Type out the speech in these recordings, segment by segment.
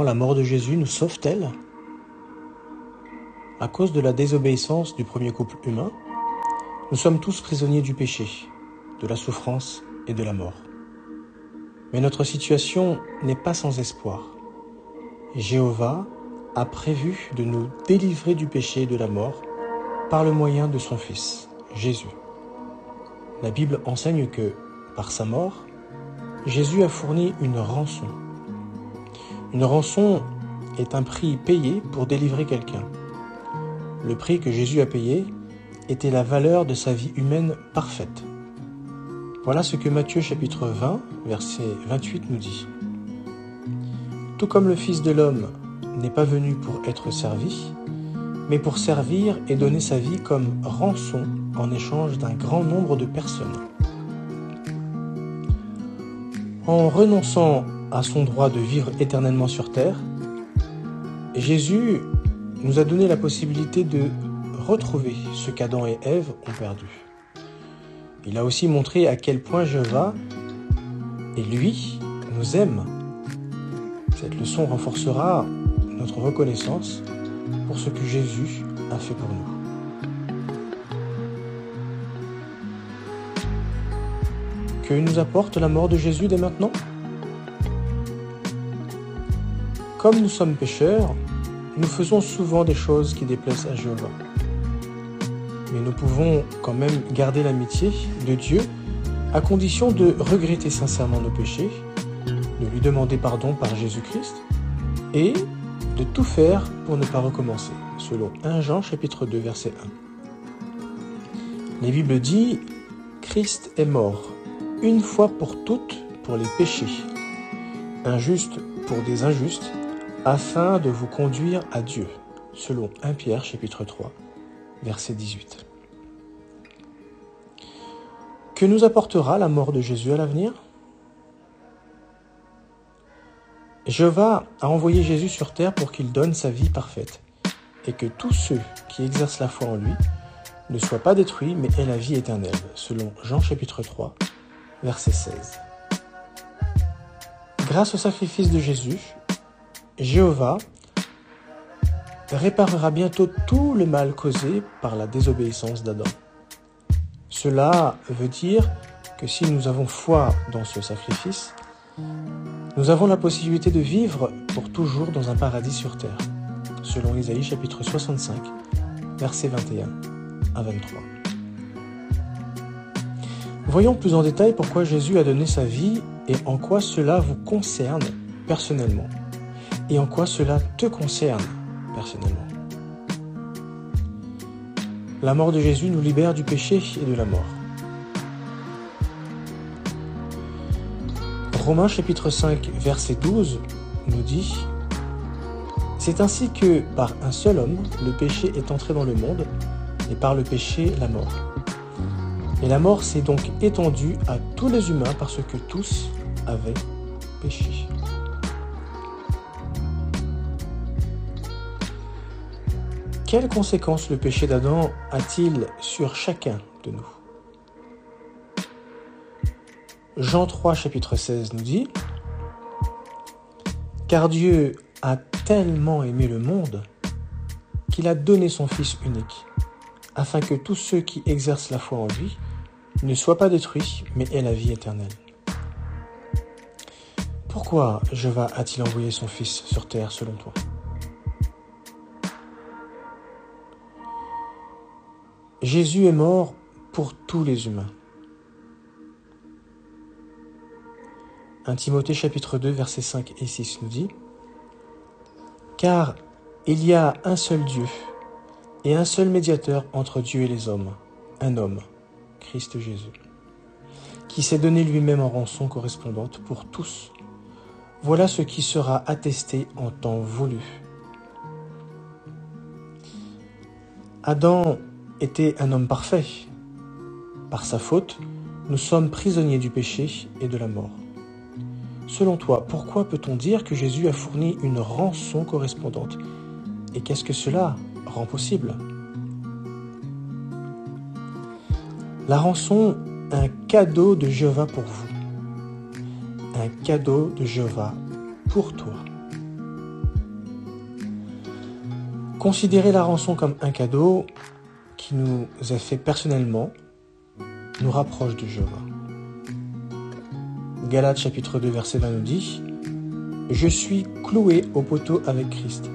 la mort de Jésus nous sauve-t-elle? À cause de la désobéissance du premier couple humain, nous sommes tous prisonniers du péché, de la souffrance et de la mort. Mais notre situation n'est pas sans espoir. Jéhovah a prévu de nous délivrer du péché et de la mort par le moyen de son Fils, Jésus. La Bible enseigne que, par sa mort, Jésus a fourni une rançon. Une rançon est un prix payé pour délivrer quelqu'un. Le prix que Jésus a payé était la valeur de sa vie humaine parfaite. Voilà ce que Matthieu chapitre 20, verset 28 nous dit. Tout comme le Fils de l'homme n'est pas venu pour être servi, mais pour servir et donner sa vie comme rançon en échange d'un grand nombre de personnes. En renonçant à son droit de vivre éternellement sur terre, Jésus nous a donné la possibilité de retrouver ce qu'Adam et Ève ont perdu. Il a aussi montré à quel point Jéhovah et lui nous aime. Cette leçon renforcera notre reconnaissance pour ce que Jésus a fait pour nous. Que nous apporte la mort de Jésus dès maintenant? Comme nous sommes pécheurs, nous faisons souvent des choses qui déplaisent à Jéhovah. Mais nous pouvons quand même garder l'amitié de Dieu à condition de regretter sincèrement nos péchés, de lui demander pardon par Jésus-Christ et de tout faire pour ne pas recommencer, selon 1 Jean chapitre 2 verset 1. La Bible dit « Christ est mort, une fois pour toutes pour les péchés, injuste pour des injustes, afin de vous conduire à Dieu », selon 1 Pierre chapitre 3 verset 18. Que nous apportera la mort de Jésus à l'avenir? Jéhovah a envoyé Jésus sur terre pour qu'il donne sa vie parfaite et que tous ceux qui exercent la foi en lui ne soient pas détruits mais aient la vie éternelle, selon Jean chapitre 3, verset 16. Grâce au sacrifice de Jésus, Jéhovah réparera bientôt tout le mal causé par la désobéissance d'Adam. Cela veut dire que si nous avons foi dans ce sacrifice, nous avons la possibilité de vivre pour toujours dans un paradis sur terre, selon Isaïe chapitre 65, versets 21 à 23. Voyons plus en détail pourquoi Jésus a donné sa vie et en quoi cela vous concerne personnellement, et en quoi cela te concerne personnellement. La mort de Jésus nous libère du péché et de la mort. Romains chapitre 5 verset 12 nous dit « C'est ainsi que par un seul homme, le péché est entré dans le monde, et par le péché, la mort. Et la mort s'est donc étendue à tous les humains parce que tous avaient péché. » Quelles conséquences le péché d'Adam a-t-il sur chacun de nous? Jean 3, chapitre 16 nous dit « Car Dieu a tellement aimé le monde qu'il a donné son Fils unique, afin que tous ceux qui exercent la foi en lui ne soient pas détruits, mais aient la vie éternelle. » Pourquoi Jéhovah a-t-il envoyé son Fils sur terre selon toi? Jésus est mort pour tous les humains. 1 Timothée chapitre 2 versets 5 et 6 nous dit « Car il y a un seul Dieu et un seul médiateur entre Dieu et les hommes, un homme, Christ Jésus, qui s'est donné lui-même en rançon correspondante pour tous. Voilà ce qui sera attesté en temps voulu. » Adam était un homme parfait. Par sa faute, nous sommes prisonniers du péché et de la mort. Selon toi, pourquoi peut-on dire que Jésus a fourni une rançon correspondante? Et qu'est-ce que cela rend possible? La rançon, un cadeau de Jéhovah pour vous. Un cadeau de Jéhovah pour toi. Considérer la rançon comme un cadeau qui nous est fait personnellement nous rapproche de Jéhovah. Galates chapitre 2 verset 20 nous dit « Je suis cloué au poteau avec Christ.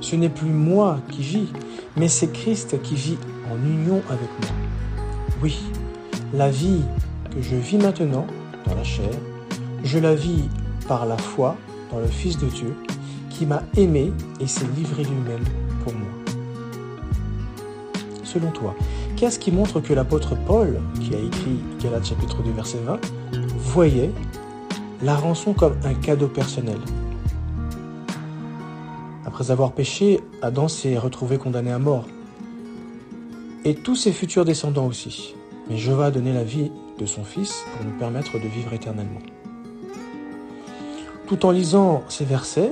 Ce n'est plus moi qui vis, mais c'est Christ qui vit en union avec moi. Oui, la vie que je vis maintenant dans la chair, je la vis par la foi dans le Fils de Dieu qui m'a aimé et s'est livré lui-même pour moi. » Selon toi, qu'est-ce qui montre que l'apôtre Paul, qui a écrit Galates chapitre 2 verset 20, voyait la rançon comme un cadeau personnel? Après avoir péché, Adam s'est retrouvé condamné à mort. Et tous ses futurs descendants aussi. Mais Jéhovah a donné la vie de son Fils pour nous permettre de vivre éternellement. Tout en lisant ces versets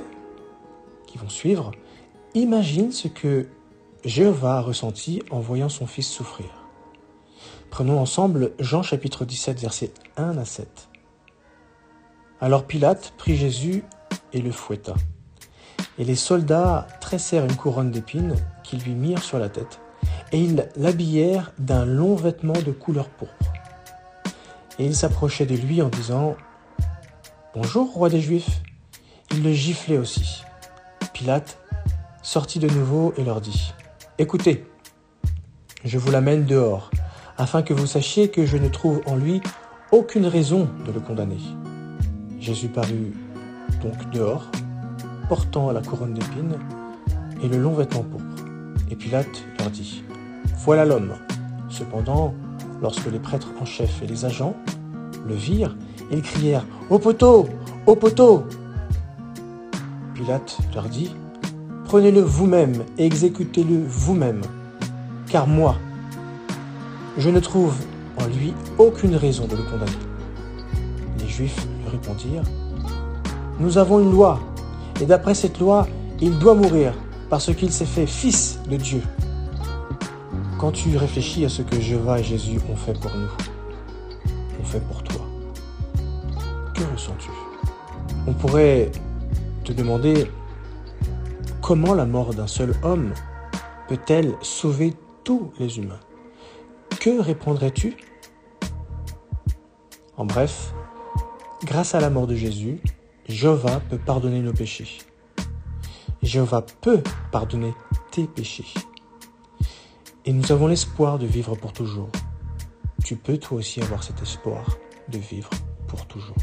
qui vont suivre, imagine ce que Jéhovah a ressenti en voyant son Fils souffrir. Prenons ensemble Jean chapitre 17, versets 1 à 7. Alors Pilate prit Jésus et le fouetta. Et les soldats tressèrent une couronne d'épines qu'ils lui mirent sur la tête, et ils l'habillèrent d'un long vêtement de couleur pourpre. Et ils s'approchaient de lui en disant « Bonjour, roi des Juifs !» Ils le giflaient aussi. Pilate sortit de nouveau et leur dit « Écoutez, je vous l'amène dehors, afin que vous sachiez que je ne trouve en lui aucune raison de le condamner. » Jésus parut donc dehors, portant la couronne d'épines et le long vêtement pourpre. Et Pilate leur dit « Voilà l'homme !» Cependant, lorsque les prêtres en chef et les agents le virent, ils crièrent « Au poteau ! Au poteau !» Pilate leur dit « Prenez-le vous-même et exécutez-le vous-même, car moi, je ne trouve en lui aucune raison de le condamner. » Les Juifs lui répondirent « Nous avons une loi, et d'après cette loi, il doit mourir, parce qu'il s'est fait fils de Dieu. » Quand tu réfléchis à ce que Jéhovah et Jésus ont fait pour nous, ont fait pour toi, que ressens-tu? On pourrait te demander comment la mort d'un seul homme peut-elle sauver tous les humains? Que répondrais-tu? En bref, grâce à la mort de Jésus, Jéhovah peut pardonner nos péchés. Jéhovah peut pardonner tes péchés. Et nous avons l'espoir de vivre pour toujours. Tu peux toi aussi avoir cet espoir de vivre pour toujours.